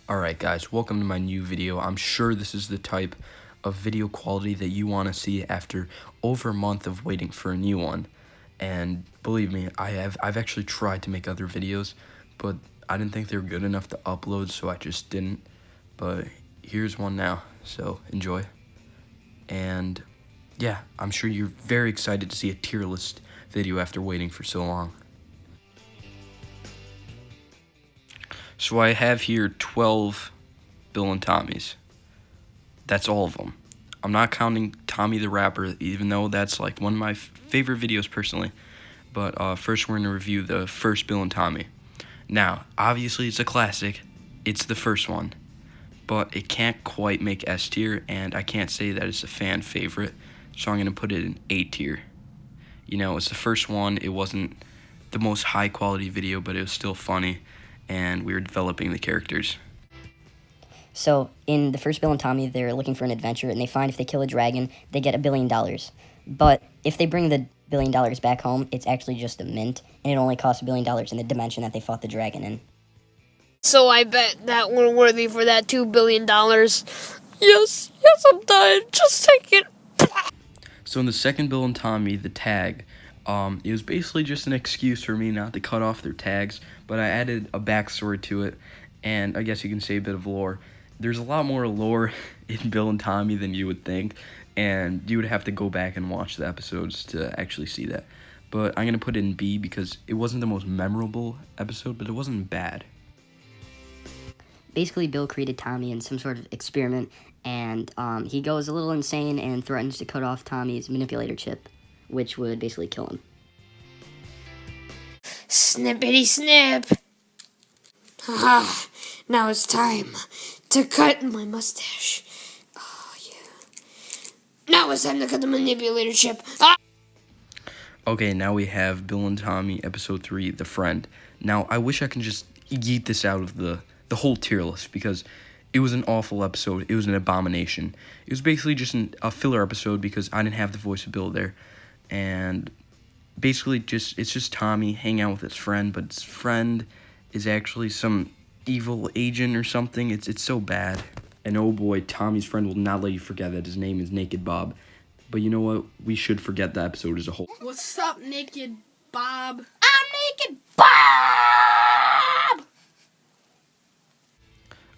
Alright guys, welcome to my new video. I'm sure this is the type of video quality that you want to see after over a month of waiting for a new one. And believe me, I've actually tried to make other videos, but I didn't think they were good enough to upload, so I just didn't. But here's one now, so enjoy. And yeah, I'm sure you're very excited to see a tier list video after waiting for so long. So I have here 12 Bill and Tommies. That's all of them. I'm not counting Tommy the Rapper, even though that's like one of my favorite videos personally. But first we're going to review the first Bill and Tommy. Now, obviously it's a classic. It's the first one. But it can't quite make S tier, and I can't say that it's a fan favorite. So I'm going to put it in A tier. You know, it's the first one. It wasn't the most high quality video, but it was still funny. And we were developing the characters. So, in the first Bill and Tommy, they're looking for an adventure, and they find if they kill a dragon, they get $1 billion. But if they bring the $1 billion back home, it's actually just a mint, and it only costs $1 billion in the dimension that they fought the dragon in. So I bet that we're worthy for that $2 billion. Yes, I'm dying. Just take it. So in the second Bill and Tommy, the tag, it was basically just an excuse for me not to cut off their tags, but I added a backstory to it, and I guess you can say a bit of lore. There's a lot more lore in Bill and Tommy than you would think, and you would have to go back and watch the episodes to actually see that. But I'm going to put it in B because it wasn't the most memorable episode, but it wasn't bad. Basically, Bill created Tommy in some sort of experiment, and he goes a little insane and threatens to cut off Tommy's manipulator chip, which would basically kill him. Snippity snip. Now it's time to cut my mustache. Oh, yeah. Now it's time to cut the manipulator chip. Okay, now we have Bill and Tommy, episode 3, The Friend. Now, I wish I could just yeet this out of the whole tier list, because it was an awful episode. It was an abomination. It was basically just a filler episode because I didn't have the voice of Bill there. And basically it's just Tommy hanging out with his friend, but his friend is actually some evil agent or something. It's so bad. And oh boy, Tommy's friend will not let you forget that his name is Naked Bob. But you know what? We should forget the episode as a whole. What's up, Naked Bob? I'm Naked Bob!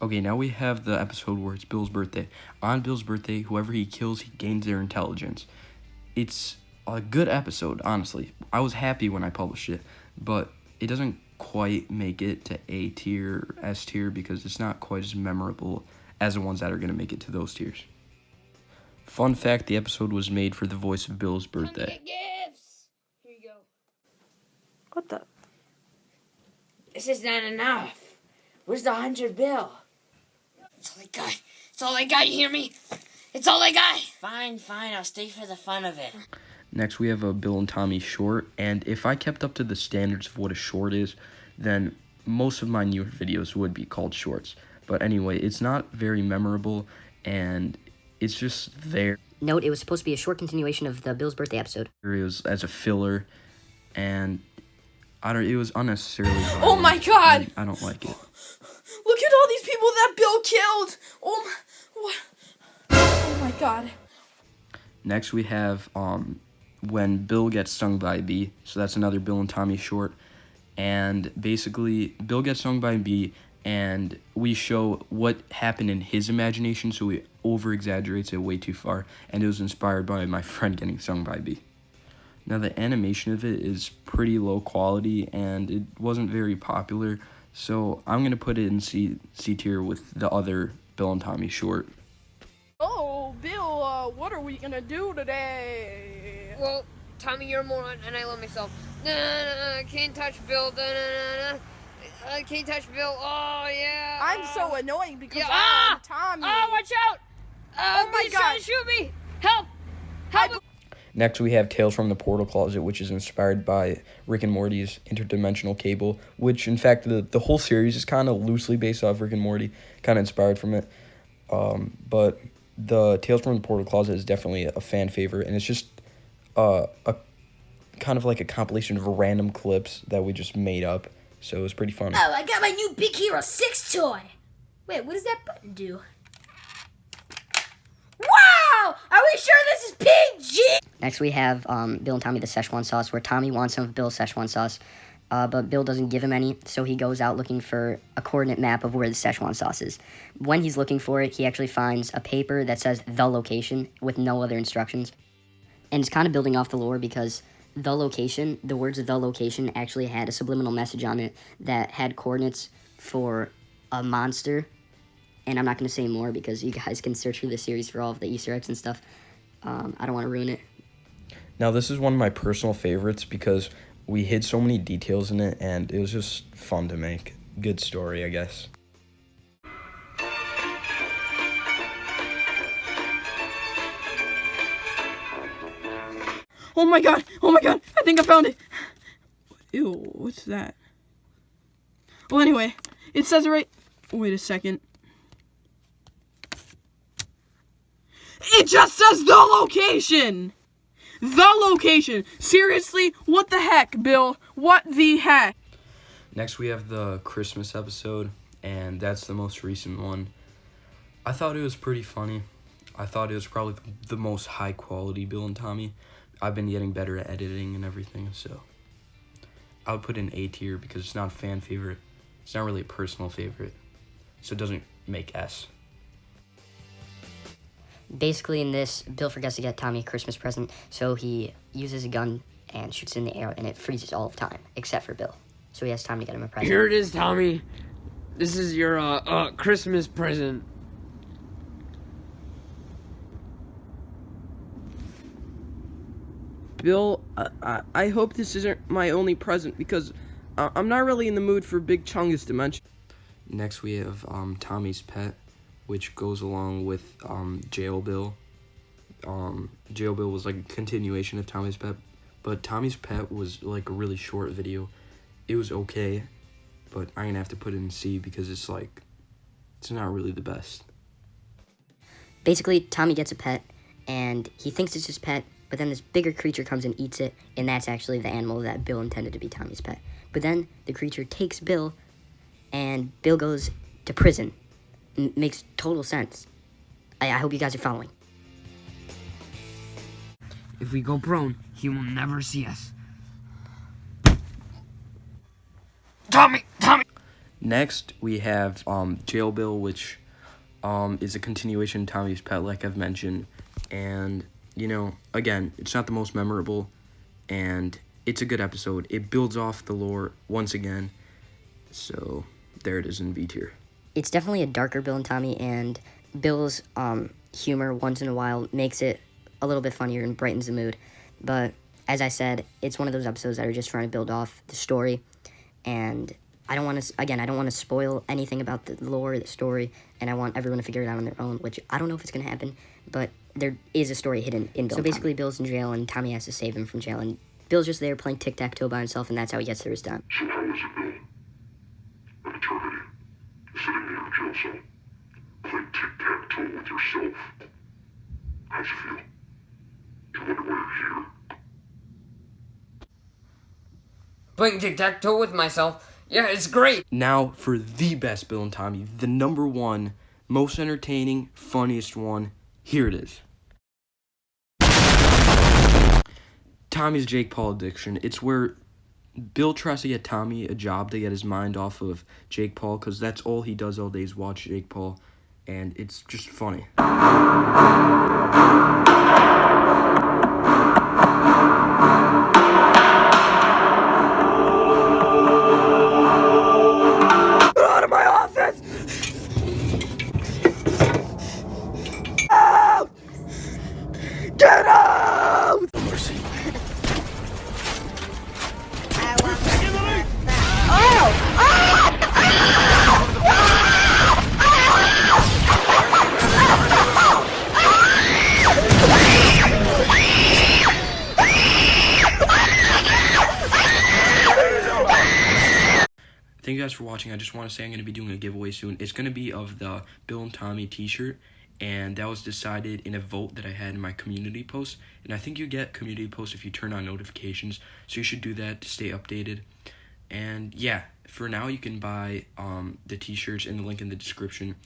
Okay, now we have the episode where it's Bill's birthday. On Bill's birthday, whoever he kills, he gains their intelligence. It's a good episode, honestly. I was happy when I published it, but it doesn't quite make it to A tier, S tier, because it's not quite as memorable as the ones that are going to make it to those tiers. Fun fact, the episode was made for the voice of Bill's birthday. Gifts. Here you go. What the? This is not enough. Where's the 100 bill? It's all I got. It's all I got, you hear me? It's all I got. Fine, I'll stay for the fun of it. Next, we have a Bill and Tommy short, and if I kept up to the standards of what a short is, then most of my newer videos would be called shorts. But anyway, it's not very memorable, and it's just there. Note, it was supposed to be a short continuation of the Bill's birthday episode. It was as a filler, and it was unnecessarily violent. Oh my God! I don't like it. Look at all these people that Bill killed! Oh my God. Next, we have when Bill gets stung by a bee. So that's another Bill and Tommy short. And basically, Bill gets stung by a bee, and we show what happened in his imagination, so he over-exaggerates it way too far. And it was inspired by my friend getting stung by a bee. Now, the animation of it is pretty low quality, and it wasn't very popular. So I'm going to put it in C tier with the other Bill and Tommy short. Oh, Bill, what are we gonna do today? Well, Tommy, you're a moron, and I love myself. No, can't touch Bill. I can't touch Bill. Oh, yeah. I'm so annoying because Yeah. I'm Tommy. Oh, watch out! Oh my He's God. trying to shoot me! Help! Help! Next, we have Tales from the Portal Closet, which is inspired by Rick and Morty's Interdimensional Cable, which, in fact, the whole series is kind of loosely based off Rick and Morty, kind of inspired from it. But the Tales from the Portal Closet is definitely a fan favorite, and it's just a kind of like a compilation of random clips that we just made up, so it was pretty funny. Oh, I got my new Big Hero 6 toy. Wait, what does that button do? Wow! Are we sure this is PG? Next, we have Bill and Tommy the Szechuan sauce, where Tommy wants some of Bill's Szechuan sauce, but Bill doesn't give him any, so he goes out looking for a coordinate map of where the Szechuan sauce is. When he's looking for it, he actually finds a paper that says the location with no other instructions. And it's kind of building off the lore because the location, the words of the location actually had a subliminal message on it that had coordinates for a monster. And I'm not going to say more because you guys can search through the series for all of the Easter eggs and stuff. I don't want to ruin it. Now, this is one of my personal favorites because we hid so many details in it, and it was just fun to make. Good story, I guess. Oh my god! Oh my god! I think I found it! Ew, what's that? Well, anyway, it says it right... Wait a second. It just says the location! The location! Seriously? What the heck, Bill? What the heck? Next, we have the Christmas episode, and that's the most recent one. I thought it was pretty funny. I thought it was probably the most high-quality Bill and Tommy. I've been getting better at editing and everything, so I would put it in A tier because it's not a fan favorite. It's not really a personal favorite, so it doesn't make S. Basically, in this, Bill forgets to get Tommy a Christmas present, so he uses a gun and shoots it in the air, and it freezes all the time, except for Bill. So he has time to get him a present. Here it is, Tommy. This is your Christmas present. Bill, I hope this isn't my only present because I'm not really in the mood for Big Chungus Dimension. Next, we have Tommy's pet, which goes along with Jail Bill. Jail Bill was like a continuation of Tommy's pet, but Tommy's pet was like a really short video. It was okay, but I'm gonna have to put it in C because it's not really the best. Basically, Tommy gets a pet, and he thinks it's his pet, but then this bigger creature comes and eats it, and that's actually the animal that Bill intended to be Tommy's pet. But then the creature takes Bill, and Bill goes to prison. Makes total sense. I hope you guys are following. If we go prone, he will never see us. Tommy! Next, we have Jail Bill, which is a continuation of Tommy's pet, like I've mentioned. And, you know, again, it's not the most memorable, and it's a good episode. It builds off the lore once again. So, there it is in B tier. It's definitely a darker Bill and Tommy, and Bill's humor once in a while makes it a little bit funnier and brightens the mood. But, as I said, it's one of those episodes that are just trying to build off the story, and I don't want to spoil anything about the lore or the story, and I want everyone to figure it out on their own, which I don't know if it's going to happen, but there is a story hidden in Bill. So basically, Bill's in jail, and Tommy has to save him from jail, and Bill's just there playing tic-tac-toe by himself, and that's how he gets through his time. So how is it, Bill? An eternity, sitting in your jail cell, playing tic-tac-toe with yourself. How's it feel? You wonder why you're here? Playing tic-tac-toe with myself. Yeah, it's great. Now for the best Bill and Tommy, the number one, most entertaining, funniest one. Here it is. Tommy's Jake Paul addiction. It's where Bill tries to get Tommy a job to get his mind off of Jake Paul, because that's all he does all day is watch Jake Paul, and it's just funny. Thank you guys for watching. I just want to say I'm going to be doing a giveaway soon. It's going to be of the Bill and Tommy t-shirt, and that was decided in a vote that I had in my community post. And I think you get community posts if you turn on notifications, so you should do that to stay updated. And yeah, For now, you can buy the t-shirts in the link in the description.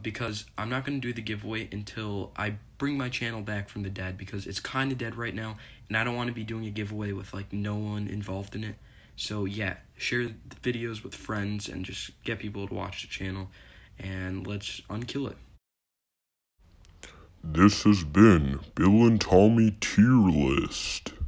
Because I'm not going to do the giveaway until I bring my channel back from the dead, because it's kind of dead right now, and I don't want to be doing a giveaway with like no one involved in it. So yeah, share the videos with friends and just get people to watch the channel, and let's unkill it. This has been Bill and Tommy Tier List.